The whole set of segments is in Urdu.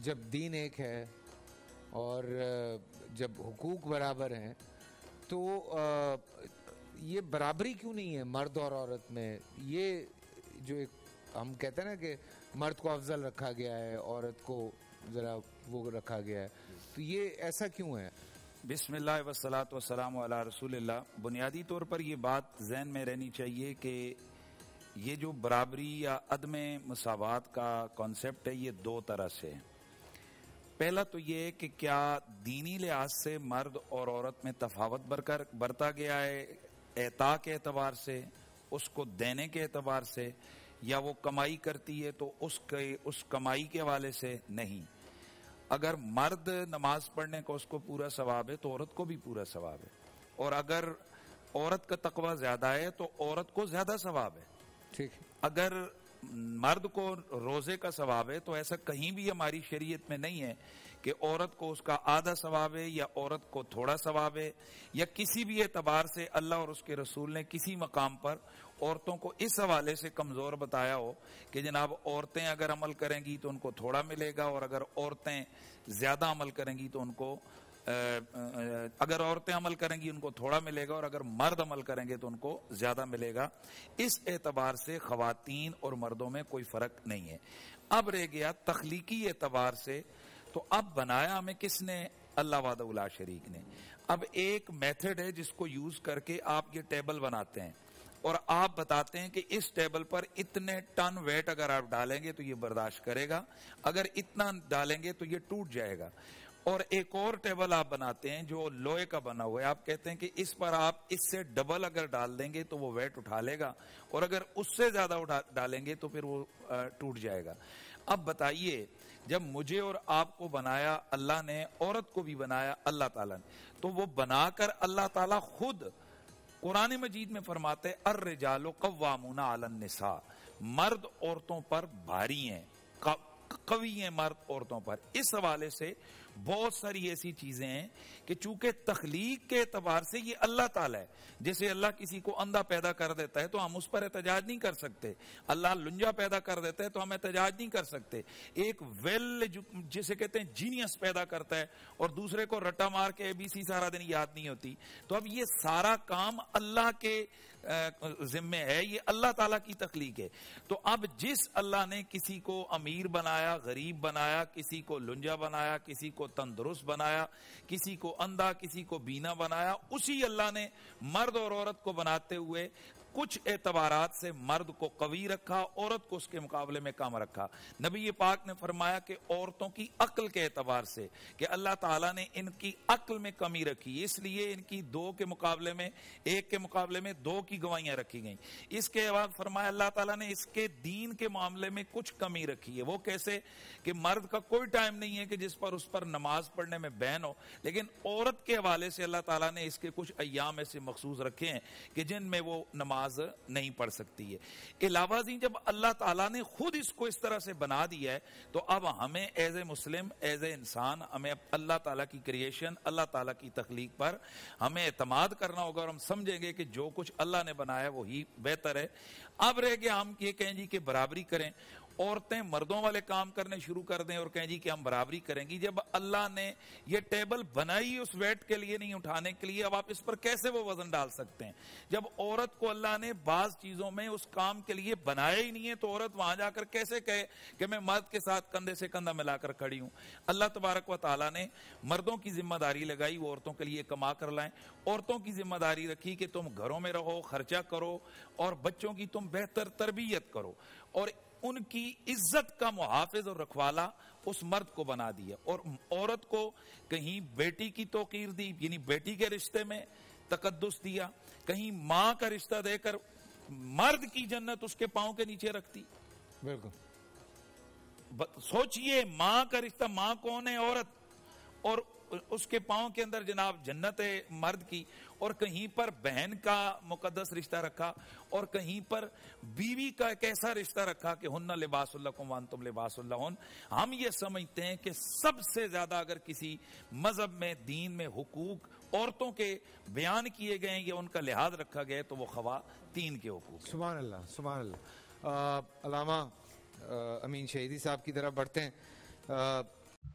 جب دین ایک ہے اور جب حقوق برابر ہیں تو یہ برابری کیوں نہیں ہے مرد اور عورت میں؟ یہ جو ایک ہم کہتے ہیں نا کہ مرد کو افضل رکھا گیا ہے، عورت کو ذرا وہ رکھا گیا ہے، تو یہ ایسا کیوں ہے؟ بسم اللہ والصلاۃ والسلام علی رسول اللہ۔ بنیادی طور پر یہ بات ذہن میں رہنی چاہیے کہ یہ جو برابری یا عدم مساوات کا کانسیپٹ ہے، یہ دو طرح سے ہے۔ پہلا تو یہ کہ کیا دینی لحاظ سے مرد اور عورت میں تفاوت برتا گیا ہے اعطاء کے اعتبار سے، اس کو دینے کے اعتبار سے، یا وہ کمائی کرتی ہے تو اس کمائی کے حوالے سے؟ نہیں۔ اگر مرد نماز پڑھنے کا اس کو پورا ثواب ہے تو عورت کو بھی پورا ثواب ہے، اور اگر عورت کا تقوی زیادہ ہے تو عورت کو زیادہ ثواب ہے۔ ٹھیک۔ اگر مرد کو روزے کا ثواب ہے تو ایسا کہیں بھی ہماری شریعت میں نہیں ہے کہ عورت کو اس کا آدھا ثواب ہے یا عورت کو تھوڑا ثواب ہے، یا کسی بھی اعتبار سے اللہ اور اس کے رسول نے کسی مقام پر عورتوں کو اس حوالے سے کمزور بتایا ہو کہ جناب عورتیں اگر عمل کریں گی تو ان کو تھوڑا ملے گا، اور اگر عورتیں زیادہ عمل کریں گی تو ان کو اگر عورتیں عمل کریں گی ان کو تھوڑا ملے گا، اور اگر مرد عمل کریں گے تو ان کو زیادہ ملے گا۔ اس اعتبار سے خواتین اور مردوں میں کوئی فرق نہیں ہے۔ اب رہ گیا تخلیقی اعتبار سے، تو اب بنایا ہمیں کس نے؟ اللہ وحدہ لا شریک نے۔ اب ایک میتھڈ ہے جس کو یوز کر کے آپ یہ ٹیبل بناتے ہیں، اور آپ بتاتے ہیں کہ اس ٹیبل پر اتنے ٹن ویٹ اگر آپ ڈالیں گے تو یہ برداشت کرے گا، اگر اتنا ڈالیں گے تو یہ ٹوٹ جائے گا۔ اور ایک اور ٹیبل آپ بناتے ہیں جو لوہے کا بنا ہوا ہے، آپ کہتے ہیں کہ اس پر آپ اس سے ڈبل اگر ڈال دیں گے تو وہ ویٹ اٹھا لے گا، اور اگر اس سے زیادہ ڈالیں گے تو پھر وہ ٹوٹ جائے گا۔ اب بتائیے، جب مجھے اور آپ کو بنایا اللہ نے، عورت کو بھی بنایا اللہ تعالیٰ نے، تو وہ بنا کر اللہ تعالیٰ خود قرآن مجید میں فرماتے ہیں الرجال قوامون علی النساء، مرد عورتوں پر بھاری ہیں، قوی ہیں مرد عورتوں پر۔ اس حوالے سے بہت ساری ایسی چیزیں ہیں کہ چونکہ تخلیق کے اعتبار سے یہ اللہ تعالیٰ ہے، جیسے اللہ کسی کو اندھا پیدا کر دیتا ہے تو ہم اس پر احتجاج نہیں کر سکتے، اللہ لنجا پیدا کر دیتا ہے تو ہم احتجاج نہیں کر سکتے، ایک جسے کہتے ہیں جینیس پیدا کرتا ہے اور دوسرے کو رٹا مار کے ABC سارا دن یاد نہیں ہوتی، تو اب یہ سارا کام اللہ کے ذمے ہے، یہ اللہ تعالیٰ کی تخلیق ہے۔ تو اب جس اللہ نے کسی کو امیر بنایا، غریب بنایا، کسی کو لنجا بنایا، کسی کو تندرست بنایا، کسی کو اندھا، کسی کو بینا بنایا، اسی اللہ نے مرد اور عورت کو بناتے ہوئے کچھ اعتبارات سے مرد کو قوی رکھا، عورت کو اس کے مقابلے میں کم رکھا۔ نبی پاک نے فرمایا کہ عورتوں کی عقل کے اعتبار سے کہ اللہ تعالیٰ نے ان کی عقل میں کمی رکھی، اس لیے ان کی ایک کے مقابلے میں 2 کی گواہیاں رکھی گئیں۔ اس کے بعد فرمایا اللہ تعالیٰ نے اس کے دین کے معاملے میں کچھ کمی رکھی ہے۔ وہ کیسے؟ کہ مرد کا کوئی ٹائم نہیں ہے کہ جس پر اس پر نماز پڑھنے میں بین ہو، لیکن عورت کے حوالے سے اللہ تعالیٰ نے اس کے کچھ ایام ایسے مخصوص رکھے ہیں کہ جن میں وہ نماز نہیں پڑھ سکتی ہے۔ علاوہ ازیں جب اللہ تعالیٰ نے خود اس کو اس طرح سے بنا دیا ہے تو اب ہمیں as a Muslim, as a انسان، ہمیں اللہ تعالیٰ کی کریشن، اللہ تعالیٰ کی تخلیق پر ہمیں اعتماد کرنا ہوگا، اور ہم سمجھیں گے کہ جو کچھ اللہ نے بنایا وہی بہتر ہے۔ اب رہ گیا ہم یہ کہیں جی کہ برابری کریں، عورتیں مردوں والے کام کرنے شروع کر دیں اور کہیں جی کہ ہم برابری کریں گی۔ جب اللہ نے یہ ٹیبل بنائی اس ویٹ کے لیے نہیں، اٹھانے کے لیے، اب آپ اس پر کیسے وہ وزن ڈال سکتے ہیں؟ جب عورت کو اللہ نے بعض چیزوں میں اس کام کے لیے بنایا ہی نہیں ہے تو عورت وہاں جا کر کیسے کہے کہ میں مرد کے ساتھ کندھے سے کندھا ملا کر کھڑی ہوں؟ اللہ تبارک و تعالیٰ نے مردوں کی ذمہ داری لگائی وہ عورتوں کے لیے کما کر لائیں، عورتوں کی ذمہ داری رکھی کہ تم گھروں میں رہو، خرچہ کرو، اور بچوں کی تم بہتر تربیت کرو، اور ان کی عزت کا محافظ اور رکھوالا اس مرد کو بنا دیا۔ اور عورت کو کہیں بیٹی کی توقیر دی، یعنی بیٹی کے رشتے میں تقدس دیا، کہیں ماں کا رشتہ دے کر مرد کی جنت اس کے پاؤں کے نیچے رکھتی۔ بالکل سوچئے، ماں کا رشتہ، ماں کون ہے؟ عورت، اور اس کے پاؤں کے اندر جناب جنت ہے مرد کی، اور کہیں پر بہن کا مقدس رشتہ رکھا، اور کہیں پر بیوی کا ایک ایسا رشتہ رکھا کہ ہن لباس لکم وانتم لباس لہن۔ ہم یہ سمجھتے ہیں کہ سب سے زیادہ اگر کسی مذہب میں، دین میں حقوق عورتوں کے بیان کیے گئے ہیں یا ان کا لحاظ رکھا گیا ہے تو وہ خواتین کے حقوق۔ سبحان اللہ، سبحان اللہ۔ علامہ امین شہیدی صاحب کی طرف بڑھتے ہیں۔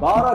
12